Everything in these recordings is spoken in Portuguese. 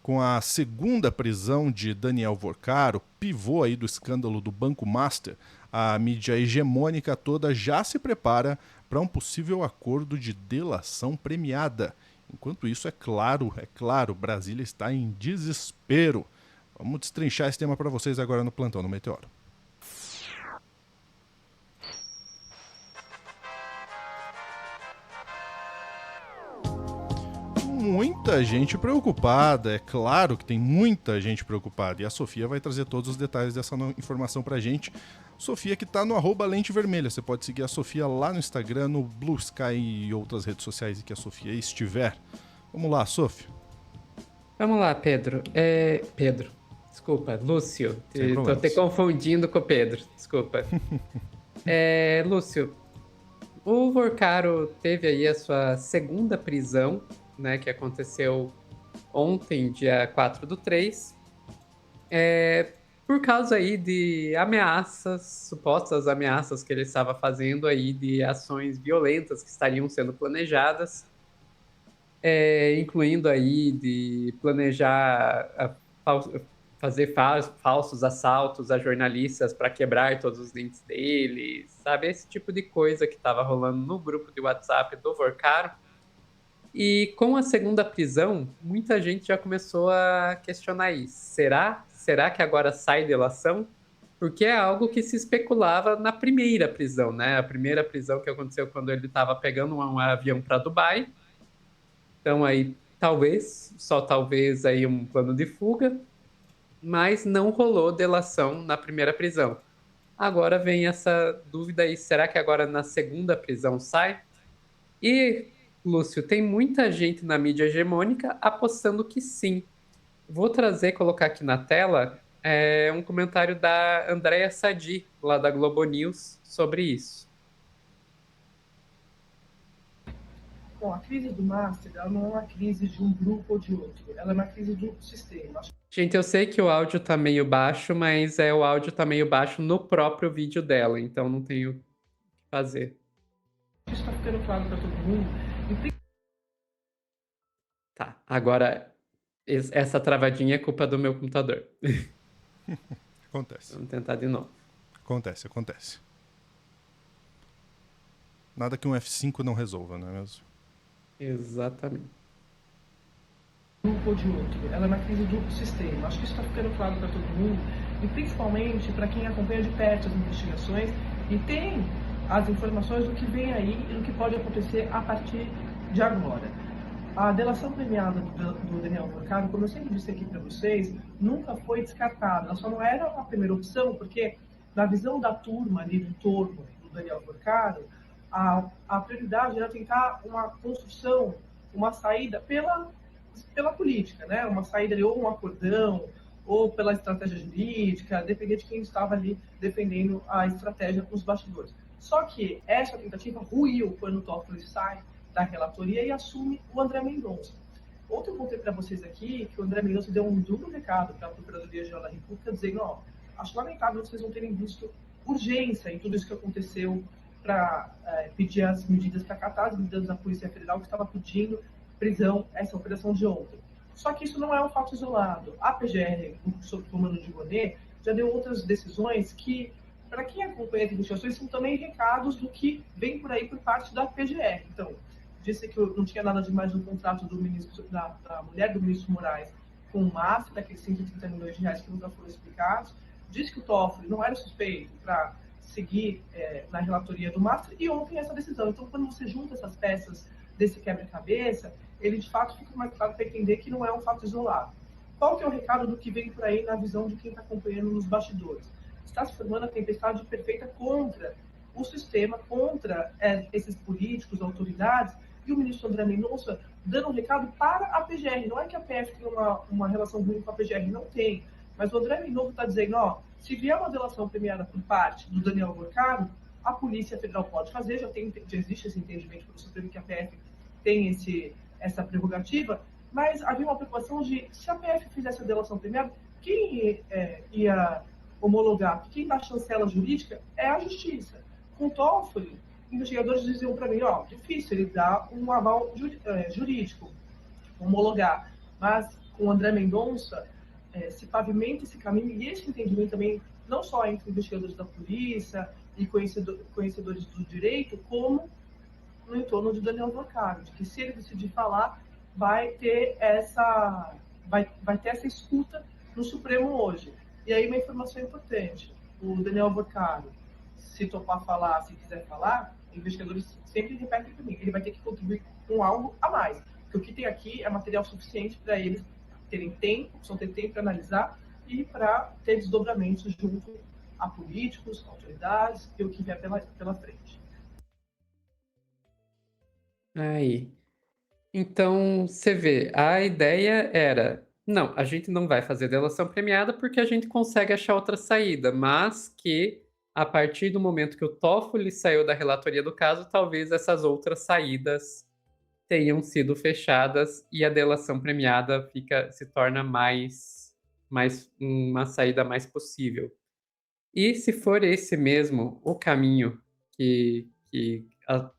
com a segunda prisão de Daniel Vorcaro, pivô aí do escândalo do Banco Master, a mídia hegemônica toda já se prepara para um possível acordo de delação premiada. Enquanto isso, é claro, Brasília está em desespero. Vamos destrinchar esse tema para vocês agora no Plantão do Meteoro. Muita gente preocupada, é claro que tem muita gente preocupada, e a Sofia vai trazer todos os detalhes dessa informação pra gente. Sofia que tá no @lente vermelha, você pode seguir a Sofia lá no Instagram, no Blue Sky e outras redes sociais em que a Sofia estiver. Vamos lá, Sofia. Vamos lá, Pedro. Pedro, desculpa, Lúcio. Tô até confundindo com o Pedro, desculpa. Lúcio, o Vorcaro teve aí a sua segunda prisão, né, que aconteceu ontem, dia 4/3, por causa aí de ameaças, supostas ameaças que ele estava fazendo aí de ações violentas que estariam sendo planejadas, incluindo aí de planejar fazer falsos assaltos a jornalistas para quebrar todos os dentes deles, sabe? Esse tipo de coisa que estava rolando no grupo de WhatsApp do Vorcaro. E com a segunda prisão, muita gente já começou a questionar isso. Será que agora sai delação? Porque é algo que se especulava na primeira prisão, né? A primeira prisão que aconteceu quando ele estava pegando um avião para Dubai. Então aí, talvez, só talvez aí um plano de fuga, mas não rolou delação na primeira prisão. Agora vem essa dúvida aí, será que agora na segunda prisão sai? E, Lúcio, tem muita gente na mídia hegemônica apostando que sim. Vou colocar aqui na tela, um comentário da Andréa Sadi, lá da Globo News, sobre isso. Bom, a crise do Master ela não é uma crise de um grupo ou de outro, ela é uma crise do sistema. Gente, eu sei que o áudio tá meio baixo, mas o áudio tá meio baixo no próprio vídeo dela, então não tenho o que fazer. Isso tá ficando claro para todo mundo. Tá, agora essa travadinha é culpa do meu computador. Acontece. Vamos tentar de novo. Acontece. Nada que um F5 não resolva, não é mesmo? Exatamente. Um grupo ou de outro, ela é uma crise do sistema. Acho que isso está ficando claro para todo mundo, e principalmente para quem acompanha de perto as investigações e tem as informações do que vem aí e do que pode acontecer a partir de agora. A delação premiada do Daniel Vorcaro, como eu sempre disse aqui para vocês, nunca foi descartada. Ela só não era a primeira opção, porque na visão da turma ali do torno do Daniel Vorcaro, a prioridade era tentar uma construção, uma saída pela política, né? Uma saída ali, ou um acordão, ou pela estratégia jurídica, dependendo de quem estava ali defendendo a estratégia nos bastidores. Só que essa tentativa ruiu quando o Toffoli sai da relatoria e assume o André Mendonça. Ontem eu contei para vocês aqui que o André Mendonça deu um duro recado para a Procuradoria-Geral da República, dizendo, acho lamentável vocês não terem visto urgência em tudo isso que aconteceu para pedir as medidas, para acatar as medidas da Polícia Federal que estava pedindo prisão, essa operação de ontem. Só que isso não é um fato isolado. A PGR, sob o comando de Rouanet, já deu outras decisões que, para quem acompanha as investigações, são também recados do que vem por aí por parte da PGR. Então, disse que não tinha nada demais no contrato do ministro, da mulher do ministro Moraes com o MAF, daqueles 130 milhões de reais que nunca foram explicados. Disse que o Toffoli não era suspeito para seguir na relatoria do MAF, e ontem essa decisão. Então, quando você junta essas peças desse quebra-cabeça, ele de fato fica mais claro para entender que não é um fato isolado. Qual que é o recado do que vem por aí na visão de quem está acompanhando nos bastidores? Está se formando a tempestade perfeita contra o sistema, contra esses políticos, autoridades, e o ministro André Mendonça dando um recado para a PGR. Não é que a PF tem uma relação ruim com a PGR, não tem. Mas o André Mendonça está dizendo, se vier uma delação premiada por parte do Daniel Vorcaro, a Polícia Federal pode fazer, já existe esse entendimento pelo Supremo que a PF tem essa prerrogativa, mas havia uma preocupação de, se a PF fizesse a delação premiada, quem ia homologar, quem dá chancela jurídica é a Justiça. Com o Toffoli, investigadores diziam para mim, difícil ele dar um aval jurídico, homologar, mas com o André Mendonça, se pavimenta esse caminho e esse entendimento também, não só entre investigadores da polícia e conhecedores do direito, como no entorno de Daniel Vorcaro, de que se ele decidir falar, vai ter essa escuta no Supremo hoje. E aí uma informação importante, o Daniel Vorcaro, se topar falar, se quiser falar, investigadores sempre repetem para mim, ele vai ter que contribuir com algo a mais, porque o que tem aqui é material suficiente para eles terem tempo, precisam ter tempo para analisar e para ter desdobramentos junto a políticos, autoridades e o que vier pela frente. Aí. Então, você vê, a ideia era, não, a gente não vai fazer delação premiada porque a gente consegue achar outra saída, mas que a partir do momento que o Toffoli saiu da relatoria do caso, talvez essas outras saídas tenham sido fechadas e a delação premiada se torna mais uma saída mais possível. E se for esse mesmo o caminho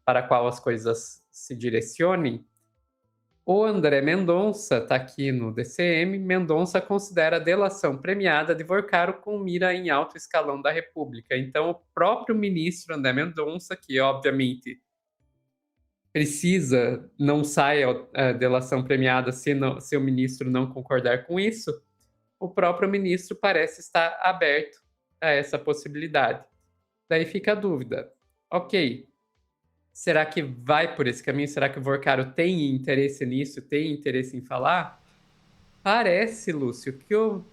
para qual as coisas se direcionem, o André Mendonça está aqui no DCM. Mendonça considera a delação premiada de Vorcaro com mira em alto escalão da República. Então, o próprio ministro André Mendonça, que obviamente precisa, não sai a delação premiada se o ministro não concordar com isso, o próprio ministro parece estar aberto a essa possibilidade. Daí fica a dúvida. Ok, será que vai por esse caminho? Será que o Vorcaro tem interesse nisso? Tem interesse em falar? Parece, Lúcio, que o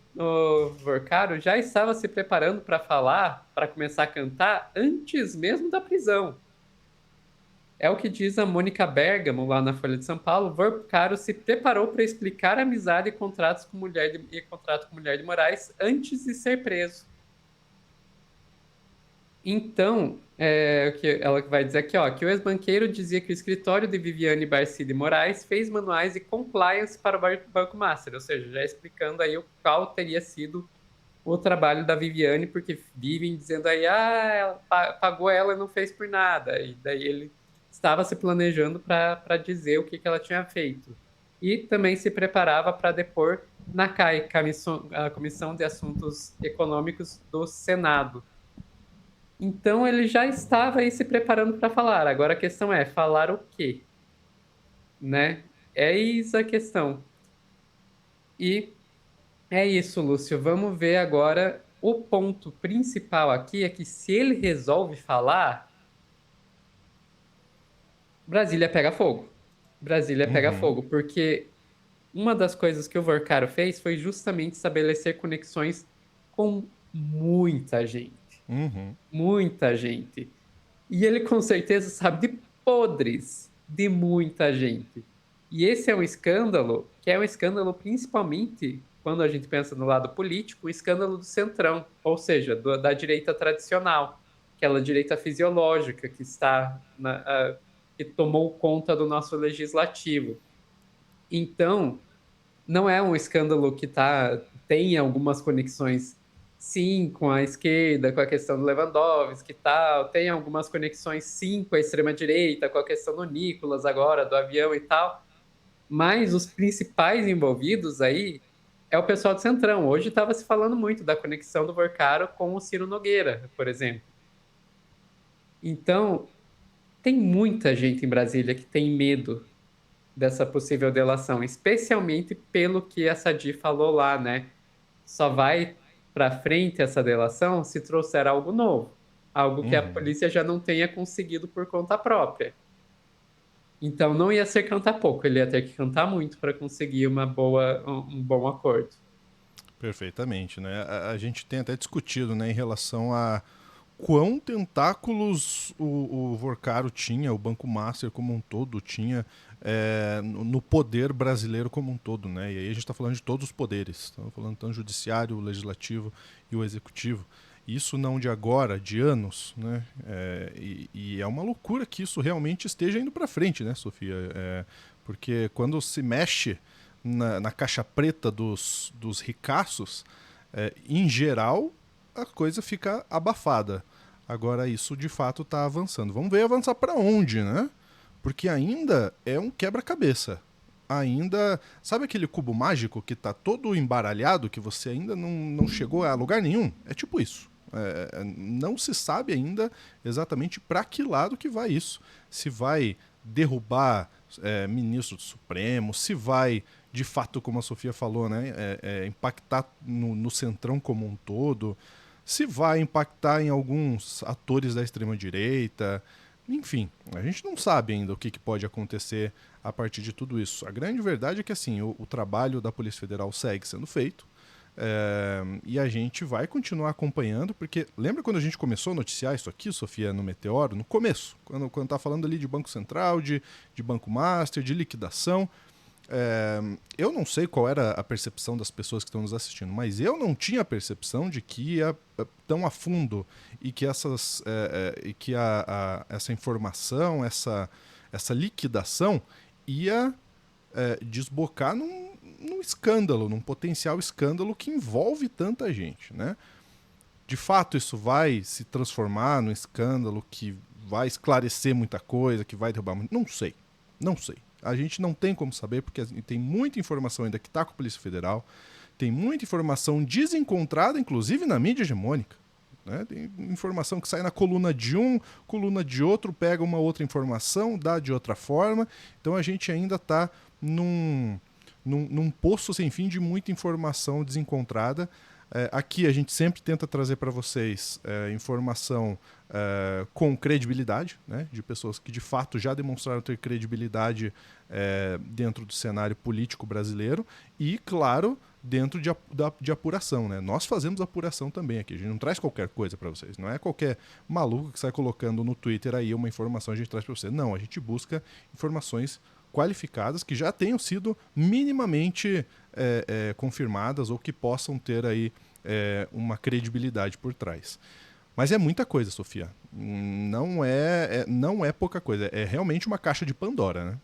Vorcaro já estava se preparando para falar, para começar a cantar, antes mesmo da prisão. É o que diz a Mônica Bergamo, lá na Folha de São Paulo. Vorcaro se preparou para explicar amizade e contrato com mulher de Moraes antes de ser preso. Então, ela vai dizer aqui, que o ex-banqueiro dizia que o escritório de Viviane Barci de Moraes fez manuais de compliance para o Banco Master, ou seja, já explicando aí qual teria sido o trabalho da Viviane, porque vivem dizendo aí, ela pagou ela e não fez por nada, e daí ele estava se planejando para dizer o que ela tinha feito. E também se preparava para depor na CAI, a Comissão de Assuntos Econômicos do Senado. Então ele já estava aí se preparando para falar. Agora a questão é, falar o quê? Né? Eis a questão. E é isso, Lúcio. Vamos ver agora. O ponto principal aqui é que se ele resolve falar, Brasília pega fogo. Brasília pega fogo, porque uma das coisas que o Vorcaro fez foi justamente estabelecer conexões com muita gente. Muita gente. E ele com certeza sabe de podres de muita gente. E esse é um escândalo, que é um escândalo principalmente, quando a gente pensa no lado político, o escândalo do centrão, ou seja, da direita tradicional, aquela direita fisiológica que que tomou conta do nosso legislativo. Então, não é um escândalo que tem algumas conexões, sim, com a esquerda, com a questão do Lewandowski e tal, tem algumas conexões, sim, com a extrema-direita, com a questão do Nicolas agora, do avião e tal, mas os principais envolvidos aí é o pessoal do Centrão. Hoje estava se falando muito da conexão do Vorcaro com o Ciro Nogueira, por exemplo. Então, tem muita gente em Brasília que tem medo dessa possível delação, especialmente pelo que a Sadi falou lá, né? Só vai para frente essa delação se trouxer algo novo, algo que a polícia já não tenha conseguido por conta própria. Então não ia ser cantar pouco, ele ia ter que cantar muito para conseguir um bom acordo. Perfeitamente, né? A gente tem até discutido, né, em relação a quão tentáculos o Vorcaro tinha, o Banco Master como um todo tinha no poder brasileiro como um todo, né? E aí a gente está falando de todos os poderes, estamos falando tanto o judiciário, o legislativo e o executivo. Isso não de agora, de anos, né? E é uma loucura que isso realmente esteja indo para frente, né, Sofia? Porque quando se mexe na caixa preta dos ricaços, em geral, a coisa fica abafada. Agora isso de fato está avançando. Vamos ver avançar para onde, né? Porque ainda é um quebra-cabeça. ainda... Sabe aquele cubo mágico que tá todo embaralhado, que você ainda não chegou a lugar nenhum? É tipo isso. Não se sabe ainda exatamente para que lado que vai isso. Se vai derrubar ministro do Supremo, se vai, de fato, como a Sofia falou, né, impactar no centrão como um todo, se vai impactar em alguns atores da extrema-direita. Enfim, a gente não sabe ainda o que pode acontecer a partir de tudo isso. A grande verdade é que assim, o trabalho da Polícia Federal segue sendo feito, e a gente vai continuar acompanhando, porque lembra quando a gente começou a noticiar isso aqui, Sofia, no Meteoro? No começo, quando tá falando ali de Banco Central, de Banco Master, de liquidação. Eu não sei qual era a percepção das pessoas que estão nos assistindo, mas eu não tinha a percepção de que ia tão a fundo e que, essa informação, essa liquidação ia desbocar num escândalo, num potencial escândalo que envolve tanta gente, né? De fato, isso vai se transformar num escândalo que vai esclarecer muita coisa, que vai derrubar muito... Não sei. A gente não tem como saber, porque tem muita informação ainda que está com a Polícia Federal, tem muita informação desencontrada, inclusive na mídia hegemônica, né? Tem informação que sai na coluna de um, coluna de outro, pega uma outra informação, dá de outra forma. Então a gente ainda está num poço sem fim de muita informação desencontrada. Aqui a gente sempre tenta trazer para vocês informação com credibilidade, né, de pessoas que de fato já demonstraram ter credibilidade dentro do cenário político brasileiro e, claro, dentro de apuração, né? Nós fazemos apuração também aqui, a gente não traz qualquer coisa para vocês, não é qualquer maluco que sai colocando no Twitter aí uma informação a gente traz para vocês. Não, a gente busca informações qualificadas que já tenham sido minimamente confirmadas ou que possam ter aí uma credibilidade por trás. Mas é muita coisa, Sofia. Não é pouca coisa. É realmente uma caixa de Pandora, né?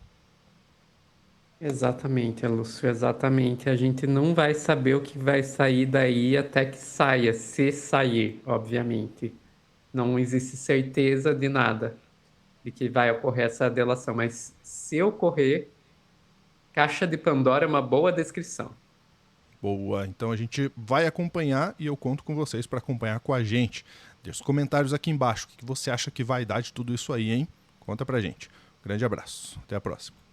Exatamente, Lúcio, exatamente. A gente não vai saber o que vai sair daí até que saia, se sair, obviamente. Não existe certeza de nada, de que vai ocorrer essa delação. Mas se ocorrer, caixa de Pandora é uma boa descrição. Boa, então a gente vai acompanhar e eu conto com vocês para acompanhar com a gente. Deixa os comentários aqui embaixo. O que você acha que vai dar de tudo isso aí, hein? Conta pra gente. Grande abraço. Até a próxima.